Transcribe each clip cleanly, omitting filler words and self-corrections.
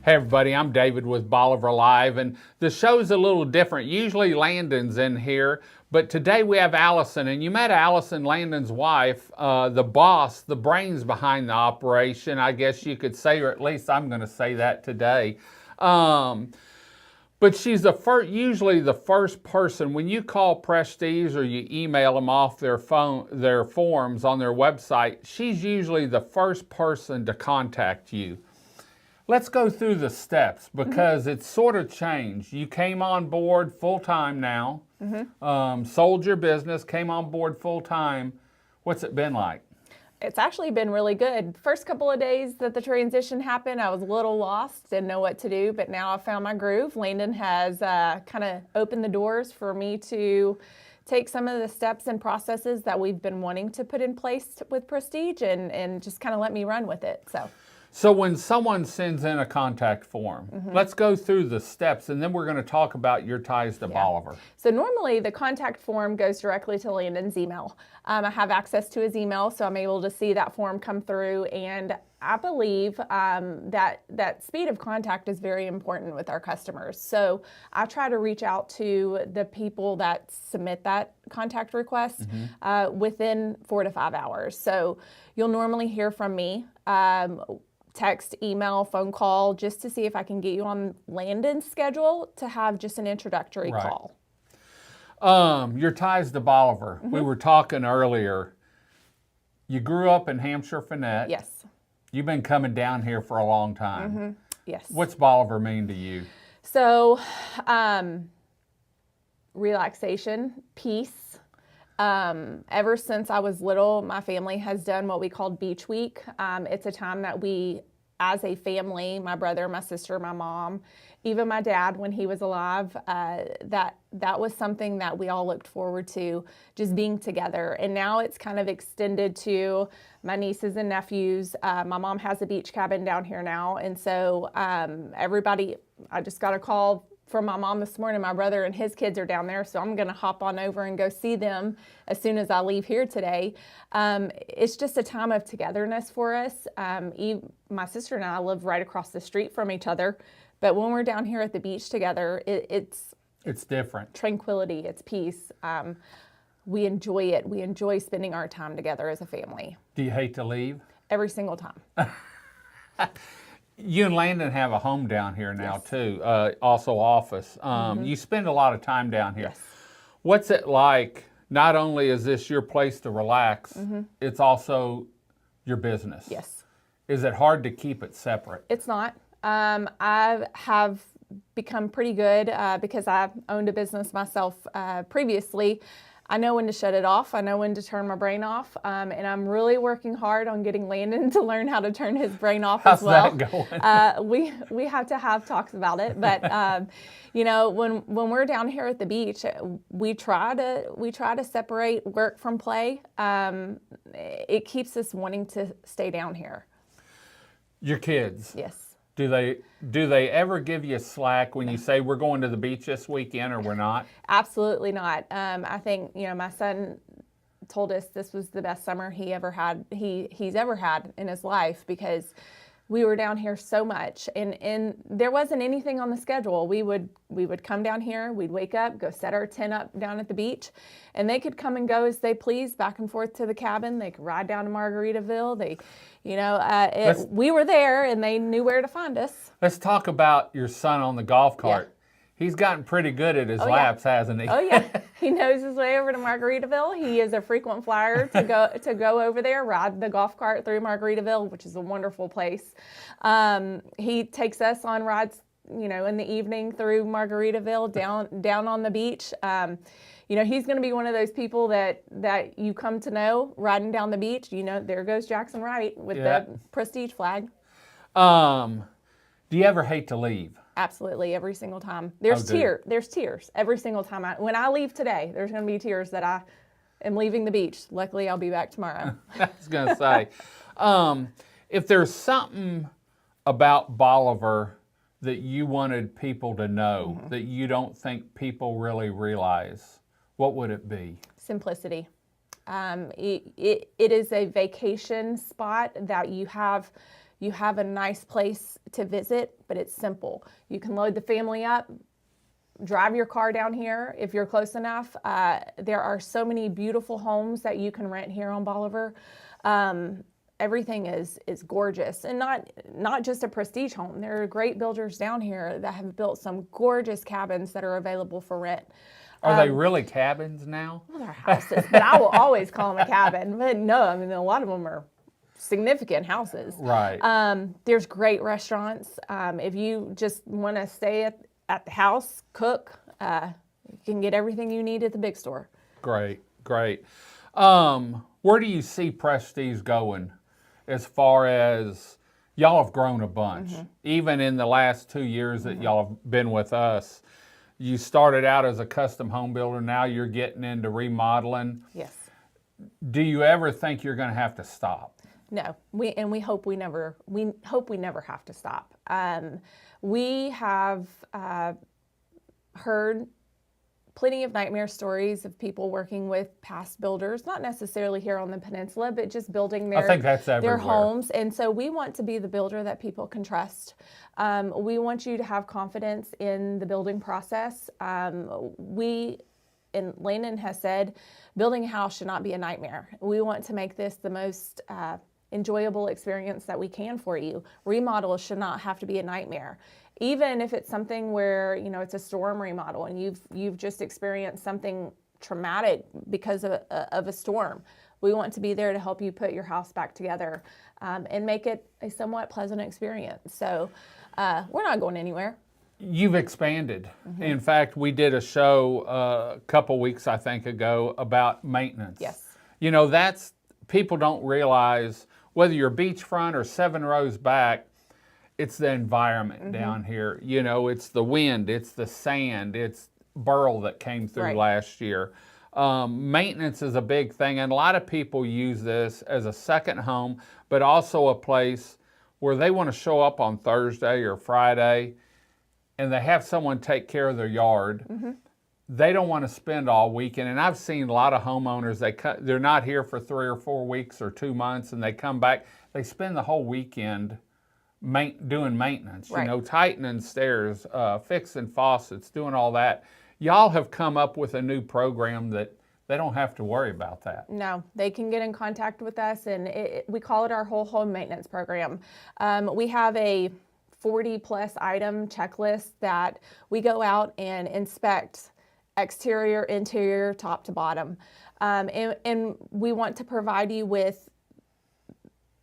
Hey everybody, I'm David with Bolivar Live, and the show's a little different. Usually Landon's in here, but today we have Alison, and you met Alison, Landon's wife, the boss, the brains behind the operation, I guess you could say, or at least I'm going to say that today. But she's usually the first person when you call Prestige or you email them off their forms on their website. She's usually the first person to contact you. Let's go through the steps because it's sort of changed. You came on board full-time now, sold your business, came on board full-time. What's it been like? It's actually been really good. First couple of days that the transition happened, I was a little lost, didn't know what to do, but now I found my groove. Landon has kind of opened the doors for me to take some of the steps and processes that we've been wanting to put in place with Prestige and just kind of let me run with it. So when someone sends in a contact form, let's go through the steps, and then we're going to talk about your ties to Bolivar. So normally the contact form goes directly to Landon's email. I have access to his email, so I'm able to see that form come through, and I believe that speed of contact is very important with our customers. So I try to reach out to the people that submit that contact request within 4 to 5 hours. So you'll normally hear from me. Text, email, phone call, just to see if I can get you on Landon's schedule to have just an introductory call. Your ties to Bolivar. We were talking earlier. You grew up in Hampshire, Finette. Yes. You've been coming down here for a long time. Yes. What's Bolivar mean to you? So, relaxation, peace. Ever since I was little, my family has done what we called Beach Week. It's a time that we, as a family, my brother, my sister, my mom, even my dad when he was alive, that was something that we all looked forward to, just being together. And now it's kind of extended to my nieces and nephews. My mom has a beach cabin down here now. And so everybody, I just got a call from my mom this morning. My brother and his kids are down there, so I'm going to hop on over and go see them as soon as I leave here today. It's just a time of togetherness for us. My sister and I live right across the street from each other, but when we're down here at the beach together, it's different. Tranquility, it's peace. We enjoy it. We enjoy spending our time together as a family. Do you hate to leave? Every single time. You and Landon have a home down here now too, also office. You spend a lot of time down here. Yes. What's it like? Not only is this your place to relax, it's also your business. Yes. Is it hard to keep it separate? It's not. I have become pretty good because I owned a business myself previously. I know when to shut it off. I know when to turn my brain off. And I'm really working hard on getting Landon to learn how to turn his brain off as well. How's that going? We have to have talks about it. But, you know, when we're down here at the beach, we try to separate work from play. It keeps us wanting to stay down here. Your kids? Yes. Do they ever give you slack when you say we're going to the beach this weekend or we're not? Absolutely not. I think, you know, my son told us this was the best summer he's ever had in his life because we were down here so much and there wasn't anything on the schedule. We would come down here, we'd wake up, go set our tent up down at the beach, and they could come and go as they please, back and forth to the cabin. They could ride down to Margaritaville. We were there and they knew where to find us. Let's talk about your son on the golf cart. Yeah. He's gotten pretty good at his laps, hasn't he? Oh yeah, he knows his way over to Margaritaville. He is a frequent flyer to go over there, ride the golf cart through Margaritaville, which is a wonderful place. He takes us on rides, you know, in the evening through Margaritaville, down on the beach. You know, he's going to be one of those people that you come to know riding down the beach. You know, there goes Jackson Wright with the Prestige flag. Do you ever hate to leave? Absolutely, every single time. There's tears every single time. When I leave today, there's going to be tears that I am leaving the beach. Luckily, I'll be back tomorrow. I was going to say, if there's something about Bolivar that you wanted people to know that you don't think people really realize, what would it be? Simplicity. It is a vacation spot that you have You have a nice place to visit, but it's simple. You can load the family up, drive your car down here if you're close enough. There are so many beautiful homes that you can rent here on Bolivar. Everything is gorgeous, and not just a prestige home. There are great builders down here that have built some gorgeous cabins that are available for rent. Are they really cabins now? Well, they're houses, but I will always call them a cabin. But no, I mean, a lot of them are significant houses. Right. There's great restaurants. If you just want to stay at the house, cook, you can get everything you need at the big store. Great, great. Where do you see Prestige going as far as y'all have grown a bunch? Even in the last 2 years that y'all have been with us. You started out as a custom home builder. Now you're getting into remodeling. Yes. Do you ever think you're going to have to stop? No, we hope we never have to stop. We have heard plenty of nightmare stories of people working with past builders, not necessarily here on the peninsula, but just building I think that's their everywhere. homes. And so we want to be the builder that people can trust. We want you to have confidence in the building process. And Landon has said, building a house should not be a nightmare. We want to make this the most enjoyable experience that we can for you. Remodels should not have to be a nightmare. Even if it's something where, you know, it's a storm remodel and you've just experienced something traumatic because of a storm. We want to be there to help you put your house back together and make it a somewhat pleasant experience. So we're not going anywhere. You've expanded. In fact, we did a show a couple weeks, I think, ago about maintenance. Yes. You know, people don't realize whether you're beachfront or 7 rows back, it's the environment down here. You know, it's the wind, it's the sand, it's burl that came through last year. Maintenance is a big thing, and a lot of people use this as a second home, but also a place where they want to show up on Thursday or Friday and they have someone take care of their yard. They don't want to spend all weekend. And I've seen a lot of homeowners, they're not here for 3 or 4 weeks or 2 months, and they come back, they spend the whole weekend doing maintenance, you know, tightening stairs, fixing faucets, doing all that. Y'all have come up with a new program that they don't have to worry about that. No, they can get in contact with us, and we call it our whole home maintenance program. We have a 40+ item checklist that we go out and inspect exterior, interior, top to bottom. And we want to provide you with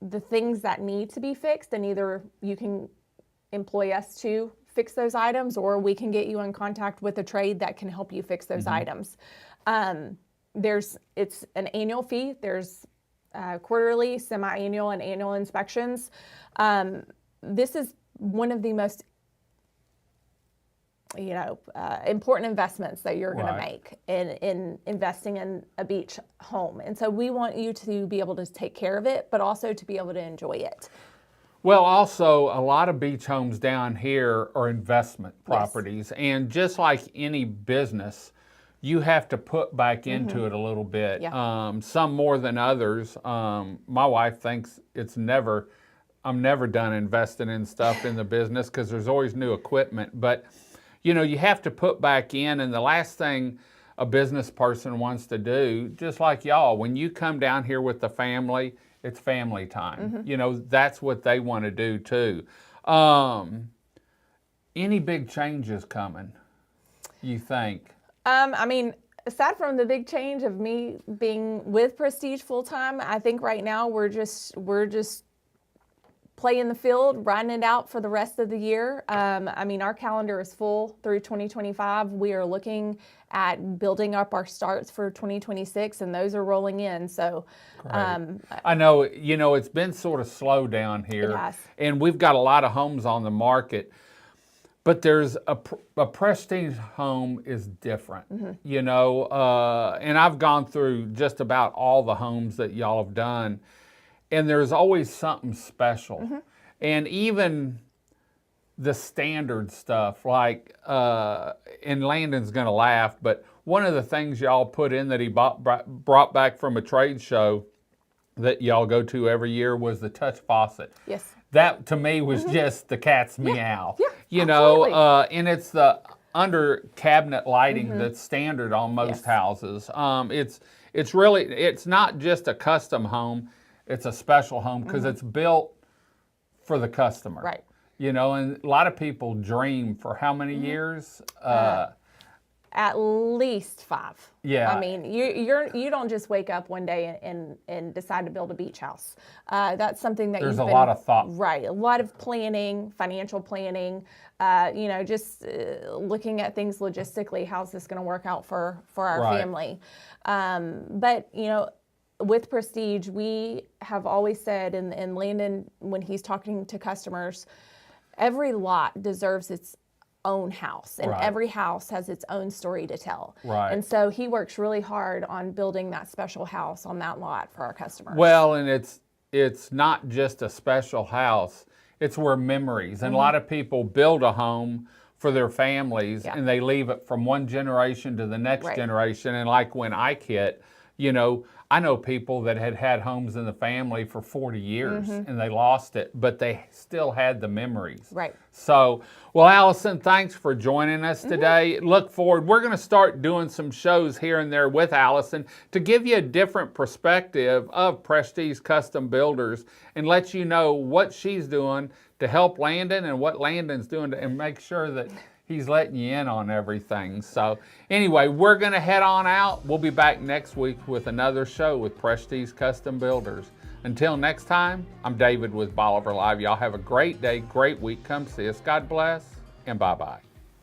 the things that need to be fixed, and either you can employ us to fix those items, or we can get you in contact with a trade that can help you fix those items. It's an annual fee. There's quarterly, semi-annual, and annual inspections. This is one of the most important investments that you're going to make in investing in a beach home. And so we want you to be able to take care of it, but also to be able to enjoy it. Well, also, a lot of beach homes down here are investment properties. And just like any business, you have to put back into it a little bit. Some more than others. My wife thinks I'm never done investing in stuff in the business because there's always new equipment. But you know, you have to put back in, and the last thing a business person wants to do, just like y'all, when you come down here with the family, it's family time. You know, that's what they want to do too. Any big changes coming, you think? I mean, aside from the big change of me being with Prestige full-time, I think right now we're just playing the field, riding it out for the rest of the year. I mean, our calendar is full through 2025. We are looking at building up our starts for 2026, and those are rolling in. So I know, you know, it's been sort of slow down here. It has. And we've got a lot of homes on the market. But there's a Prestige home is different, you know, and I've gone through just about all the homes that y'all have done. And there's always something special. And even the standard stuff, like, and Landon's going to laugh, but one of the things y'all put in that he brought back from a trade show that y'all go to every year was the touch faucet. Yes. that to me was just the cat's meow. Yeah, you absolutely. know, and it's the under cabinet lighting that's standard on most Yes. houses. It's really, it's not just a custom home, it's a special home because it's built for the customer. Right. You know, and a lot of people dream for how many years? At least 5. Yeah. I mean, you don't just wake up one day and decide to build a beach house. That's something that There's you've a lot of thought. Right. A lot of planning, financial planning. You know, just looking at things logistically. How's this going to work out for our Right. family? But you know, with Prestige, we have always said, and Landon, when he's talking to customers, every lot deserves its own house, and Right. every house has its own story to tell. Right. And so he works really hard on building that special house on that lot for our customers. Well, and it's not just a special house, it's where memories. And a lot of people build a home for their families Yeah. and they leave it from one generation to the next Right. generation. And like when I hit, you know, I know people that had had homes in the family for 40 years and they lost it, but they still had the memories. Right. So, well, Alison, thanks for joining us today. Look forward. We're going to start doing some shows here and there with Alison to give you a different perspective of Prestige Custom Builders and let you know what she's doing to help Landon and what Landon's doing to, and make sure that he's letting you in on everything. So anyway, we're going to head on out. We'll be back next week with another show with Prestige Custom Builders. Until next time, I'm David with Bolivar Live. Y'all have a great day, great week. Come see us. God bless, and bye-bye.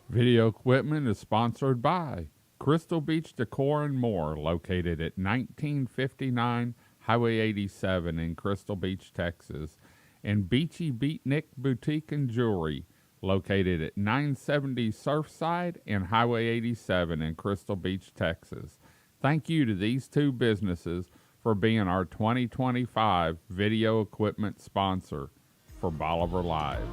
Video equipment is sponsored by Crystal Beach Decor and More, located at 1959 Highway 87 in Crystal Beach, Texas, and Beachy Beatnik Boutique and Jewelry, located at 970 Surfside and Highway 87 in Crystal Beach, Texas. Thank you to these two businesses for being our 2025 video equipment sponsor for Bolivar Live.